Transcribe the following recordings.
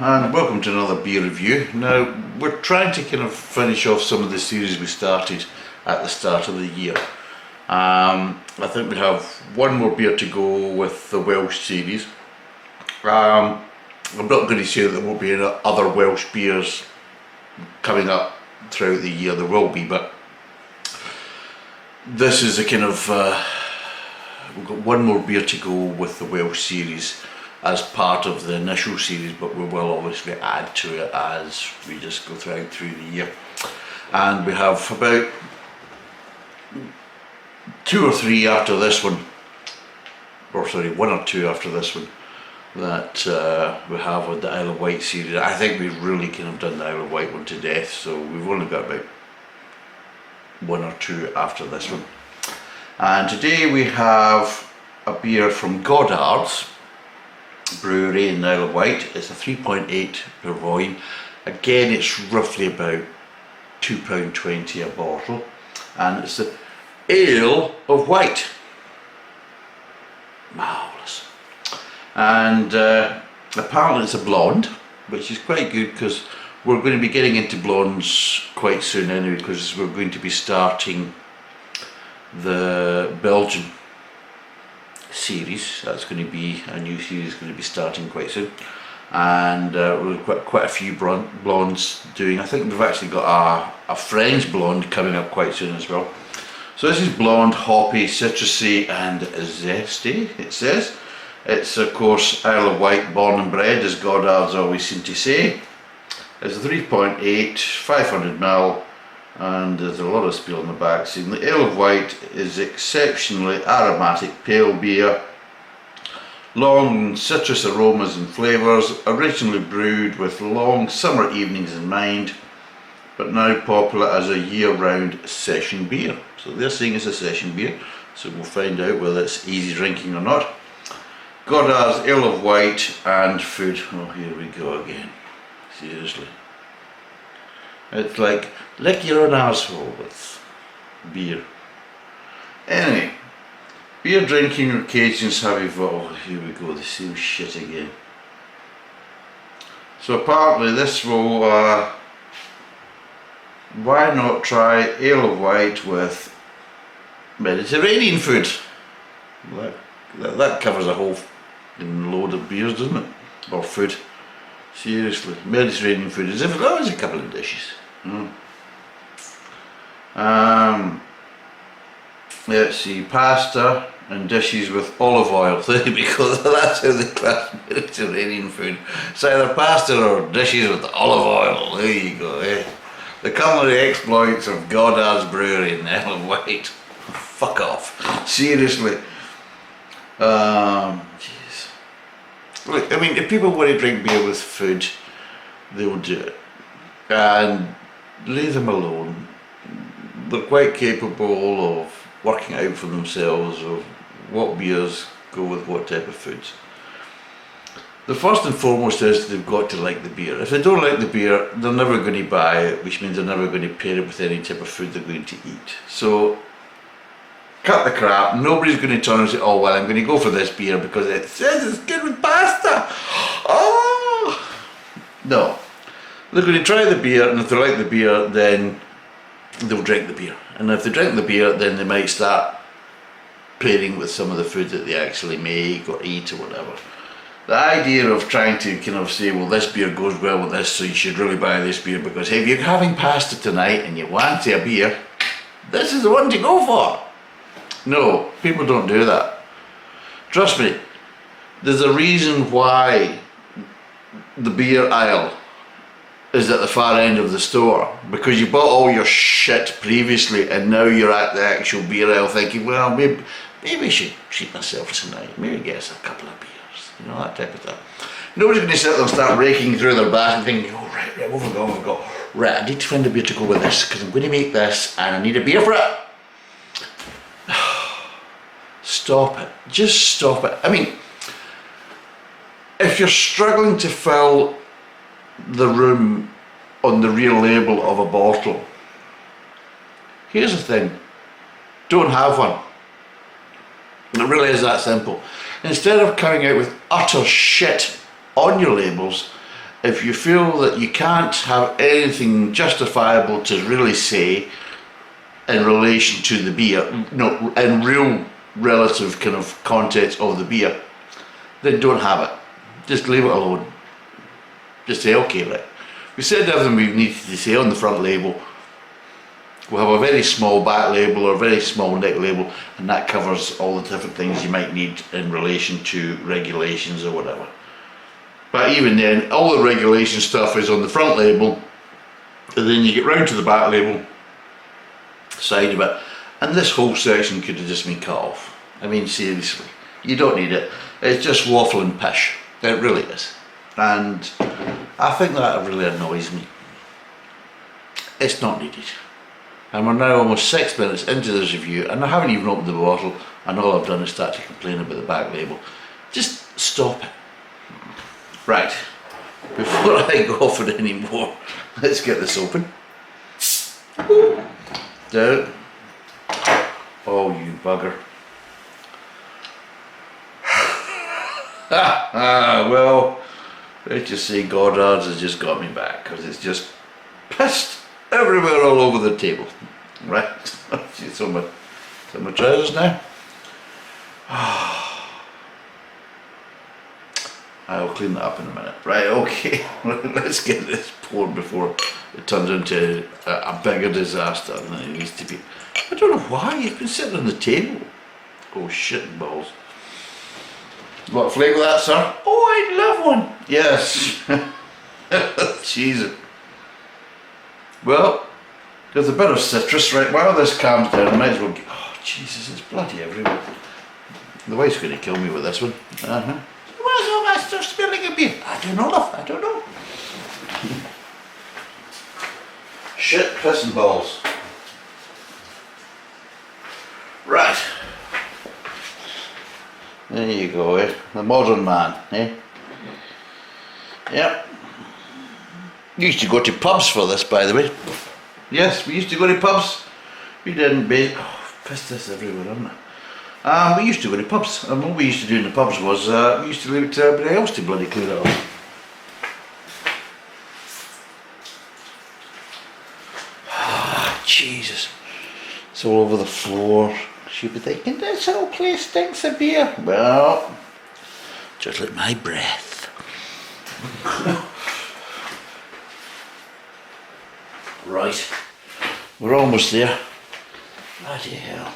and welcome to another beer review. Now, we're trying to kind of finish off some of the series we started at the start of the year. I think we have one more beer to go with the Welsh series. I'm not going to say that there won't be any other Welsh beers coming up throughout the year. There will be, but this is a kind of we've got one more beer to go with the Welsh series as part of the initial series, but we will obviously add to it as we just go through the year. And we have about 2 or 3 after this one, or sorry, 1 or 2 after this one, that we have on the Isle of Wight series. I think we've really kind of done the Isle of Wight one to death, so we've only got about 1 or 2 after this one. And today we have a beer from Goddards Brewery in Isle of Wight. It's a 3.8 per volume. Again, it's roughly about £2.20 a bottle, and it's the Ale of Wight. Marvellous. And apparently it's a blonde, which is quite good because we're going to be getting into blondes quite soon anyway, because we're going to be starting the Belgian series. That's going to be a new series, going to be starting quite soon, and we've got quite a few blondes doing. I think we've actually got a French blonde coming up quite soon as well. So this is blonde, hoppy, citrusy and zesty, it says. It's of course Isle of Wight, born and bred, as Goddards always seem to say. It's a 3.8, 500ml, and there's a lot of spiel on the back saying the Ale of Wight is exceptionally aromatic pale beer, long citrus aromas and flavours, originally brewed with long summer evenings in mind, but now popular as a year-round session beer. So they're saying it's a session beer, so we'll find out whether it's easy drinking or not. Goddards Ale of Wight and food. Oh, here we go again. Seriously. It's like lick your own arsehole with beer. Anyway, beer drinking occasions have evolved. Here we go, the same shit again. So apparently this will, why not try Ale of Wight with Mediterranean food? That covers a whole load of beers, doesn't it? Or food. Seriously, Mediterranean food is if always a couple of dishes. Let's see, pasta and dishes with olive oil, because that's how they class Mediterranean food. It's either pasta or dishes with olive oil. There you go. The culinary exploits of Goddards Brewery in Isle of Wight. Fuck off. Seriously. Jeez. Look, I mean, if people want to drink beer with food, they'll do it. And leave them alone. They're quite capable of working out for themselves of what beers go with what type of foods. The first and foremost is they've got to like the beer. If they don't like the beer, they're never going to buy it, which means they're never going to pair it with any type of food they're going to eat. So cut the crap. Nobody's going to turn and say, oh well, I'm going to go for this beer because it says it's good with pasta. Oh no. They're going to try the beer, and if they like the beer, then they'll drink the beer. And if they drink the beer, then they might start pairing with some of the food that they actually make or eat or whatever. The idea of trying to kind of say, well, this beer goes well with this, so you should really buy this beer because hey, if you're having pasta tonight and you want a beer, this is the one to go for. No, people don't do that. Trust me, there's a reason why the beer aisle is at the far end of the store, because you bought all your shit previously and now you're at the actual beer aisle thinking, well, maybe I should treat myself tonight, maybe get us a couple of beers, you know, that type of thing. Nobody's going to sit there and start raking through their basket thinking, oh right, what have we got? Right, I need to find a beer to go with this because I'm going to make this and I need a beer for it. Stop it, just stop it. I mean, if you're struggling to fill the room on the real label of a bottle, here's the thing, don't have one. It really is that simple. Instead of coming out with utter shit on your labels if you feel that you can't have anything justifiable to really say in relation to the beer, no, in real relative kind of context of the beer, then don't have it. Just leave it alone. Just say, okay, right, we said everything we needed to say on the front label. We'll have a very small back label or a very small neck label, and that covers all the different things you might need in relation to regulations or whatever. But even then, all the regulation stuff is on the front label, and then you get round to the back label side of it, and this whole section could have just been cut off. I mean, seriously, you don't need it. It's just waffle and pish. It really is. And I think that really annoys me. It's not needed. And we're now almost 6 minutes into this review, and I haven't even opened the bottle, and all I've done is start to complain about the back label. Just stop it. Right, before I go off it anymore, let's get this open. Down. Oh, you bugger. Well, let's just say Goddards has just got me back, because it's just pissed everywhere all over the table. Right, it's on my trousers now. I'll clean that up in a minute. Right, okay, let's get this poured before it turns into a bigger disaster than it needs to be. I don't know why, you've been sitting on the table. Oh, shit and balls. You want a flake with that, sir? Oh, I'd love one. Yes. Jesus. Well, there's a bit of citrus, right? While this calms down, I might as well get... Oh, Jesus, it's bloody everywhere. The wife's going to kill me with this one. Where's all that stuff smelling of beer? I don't know, love, I don't know. Shit, piss and balls. Right. There you go, eh? The modern man, eh? Yep. We used to go to pubs for this, by the way. Yes, we used to go to pubs. We didn't bake. Oh, pissed this everywhere, haven't I? We used to go to pubs, and what we used to do in the pubs was we used to leave it to everybody else to bloody clear it up. Oh, Jesus. It's all over the floor. She'd be thinking, this whole place stinks of beer. Well, just like my breath. Right, we're almost there. Bloody hell.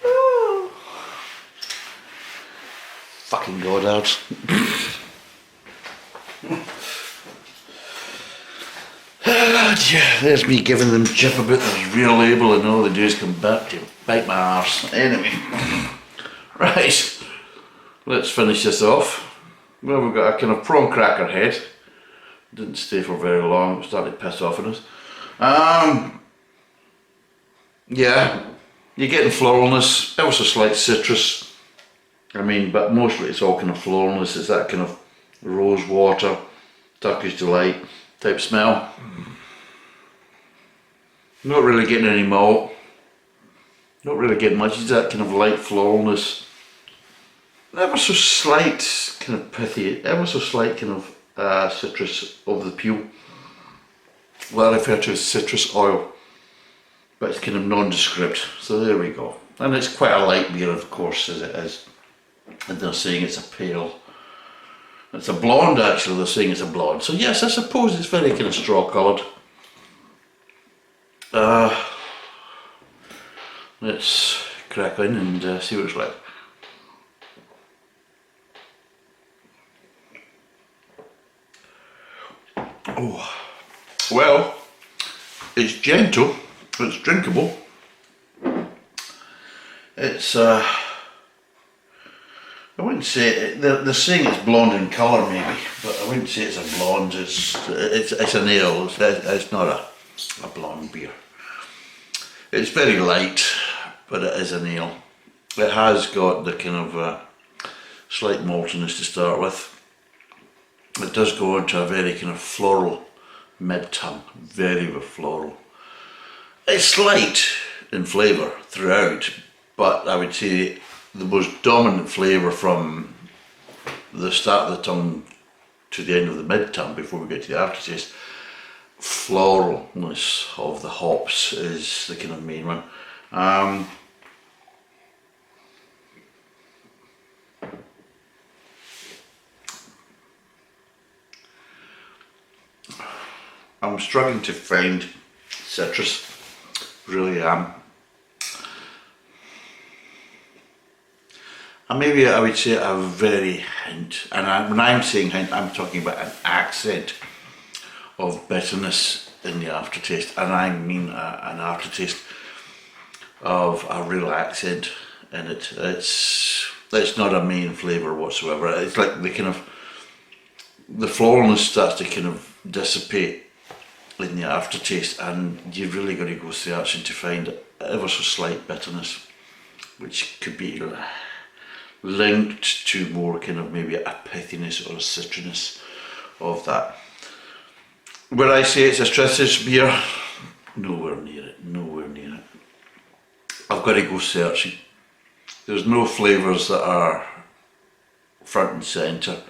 Oh. Fucking Goddards. There's me giving them jip about the real label, and all they do is come back to bite my arse. Anyway, right, let's finish this off. Well, we've got a kind of prawn cracker head. Didn't stay for very long, it started to piss off on us. Yeah, you're getting floralness, ever so slight citrus. I mean, but mostly it's all kind of floralness. It's that kind of rose water, Turkish delight type smell. Not really getting any malt. Not really getting much. It's that kind of light floralness. Ever so slight kind of pithy, ever so slight kind of citrus over the peel. What I refer to as citrus oil, but it's kind of nondescript. So there we go. And it's quite a light beer, of course, as it is. And they're saying it's a pale. It's a blonde, actually. They're saying it's a blonde. So yes, I suppose it's very kind of straw coloured. Let's crack in and see what it's like. Oh, well, it's gentle, it's drinkable. It's, I wouldn't say, they're saying it's blonde in colour maybe, but I wouldn't say it's a blonde, it's an ale, it's not a blonde beer. It's very light, but it is an ale. It has got the kind of slight maltiness to start with. It does go into a very kind of floral mid-tongue, very floral. It's light in flavour throughout, but I would say the most dominant flavour from the start of the tongue to the end of the mid-tongue before we get to the aftertaste, floralness of the hops is the kind of main one. I'm struggling to find citrus, really am. And maybe I would say a very hint, and when I'm saying hint, I'm talking about an accent of bitterness in the aftertaste, and I mean an aftertaste of a real accent in it. It's not a main flavour whatsoever. It's like the floralness starts to kind of dissipate in the aftertaste, and you've really got to go searching to find ever so slight bitterness, which could be linked to more kind of maybe a pithiness or a citriness of that. When I say it's a Strithers beer, nowhere near it, nowhere near it. I've got to go searching. There's no flavours that are front and centre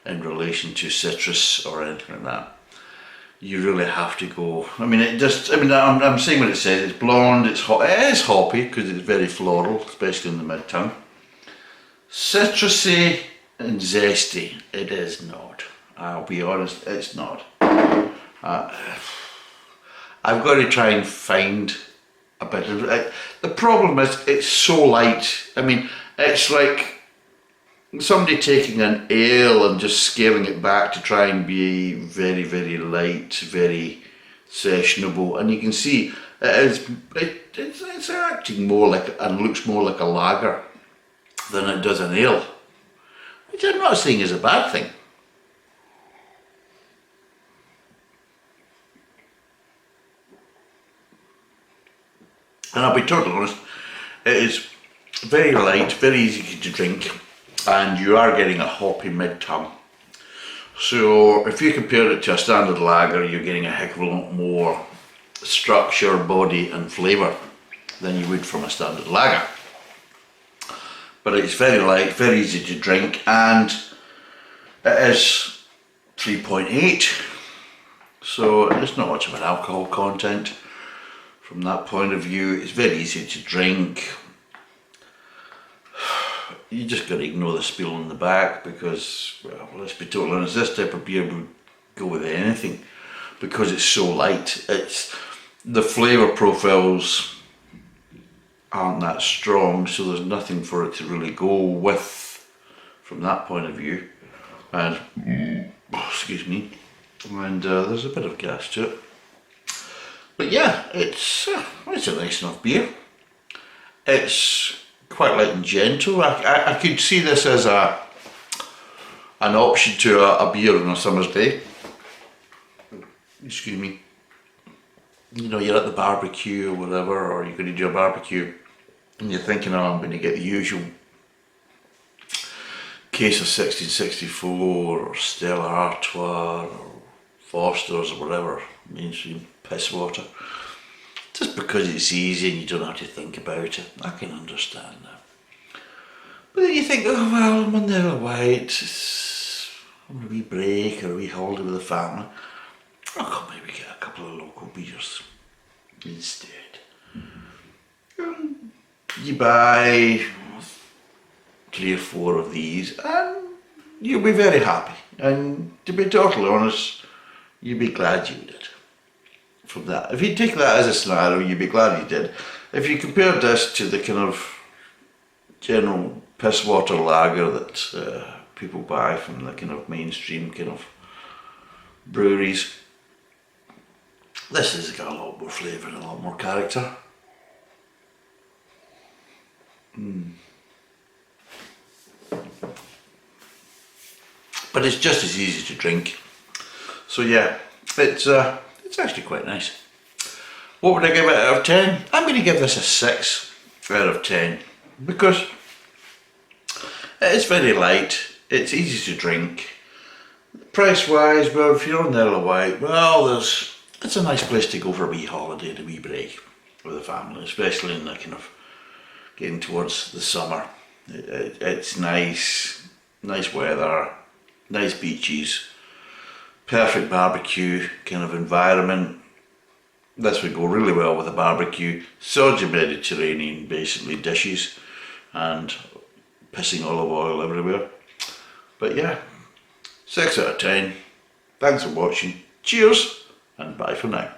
in relation to citrus or anything like that. You really have to go. I mean, I'm saying what it says. It's blonde. It's hot. It is hoppy because it's very floral, especially in the mid tongue. Citrusy and zesty. It is not. I'll be honest. It's not. I've got to try and find a bit of it. The problem is it's so light. I mean, it's like somebody taking an ale and just scaling it back to try and be very, very light, very sessionable, and you can see it's acting more like, and looks more like a lager than it does an ale, which I'm not saying is a bad thing. And I'll be totally honest, it is very light, very easy to drink, and you are getting a hoppy mid-tongue. So if you compare it to a standard lager, you're getting a heck of a lot more structure, body and flavour than you would from a standard lager. But it's very light, very easy to drink, and it is 3.8, so it's not much of an alcohol content. From that point of view, it's very easy to drink. You just got to ignore the spiel on the back because, well, let's be totally honest, this type of beer would go with anything because it's so light. The flavour profiles aren't that strong, so there's nothing for it to really go with from that point of view. And, excuse me, and there's a bit of gas to it. But yeah, it's a nice enough beer. It's quite light and gentle. I could see this as an option to a beer on a summer's day. Excuse me. You know, you're at the barbecue or whatever, or you're going to do a barbecue and you're thinking, oh, I'm going to get the usual case of 1664 or Stella Artois or Foster's or whatever, mainstream piss water. Just because it's easy and you don't have to think about it. I can understand that. But then you think, oh well, I'm on the Isle of Wight, I'm on a wee break or a wee holiday with the family. I'll maybe get a couple of local beers instead. You buy 3 or 4 of these and you'll be very happy. And to be totally honest, you'll be glad you did. From that, if you take that as a scenario, you'd be glad you did. If you compared this to the kind of general piss water lager that people buy from the kind of mainstream kind of breweries, this has got a lot more flavour and a lot more character. But it's just as easy to drink. So yeah, it's actually quite nice. What would I give it out of 10? I'm going to give this a 6 out of 10 because it is very light, it's easy to drink. Price wise, well, if you're on the Isle of Wight, well, it's a nice place to go for a wee holiday and a wee break with the family, especially in the kind of getting towards the summer. It's nice, nice weather, nice beaches, perfect barbecue kind of environment. This would go really well with a barbecue. Sort of Mediterranean, basically, dishes and pissing olive oil everywhere. But yeah, 6 out of 10. Thanks for watching. Cheers and bye for now.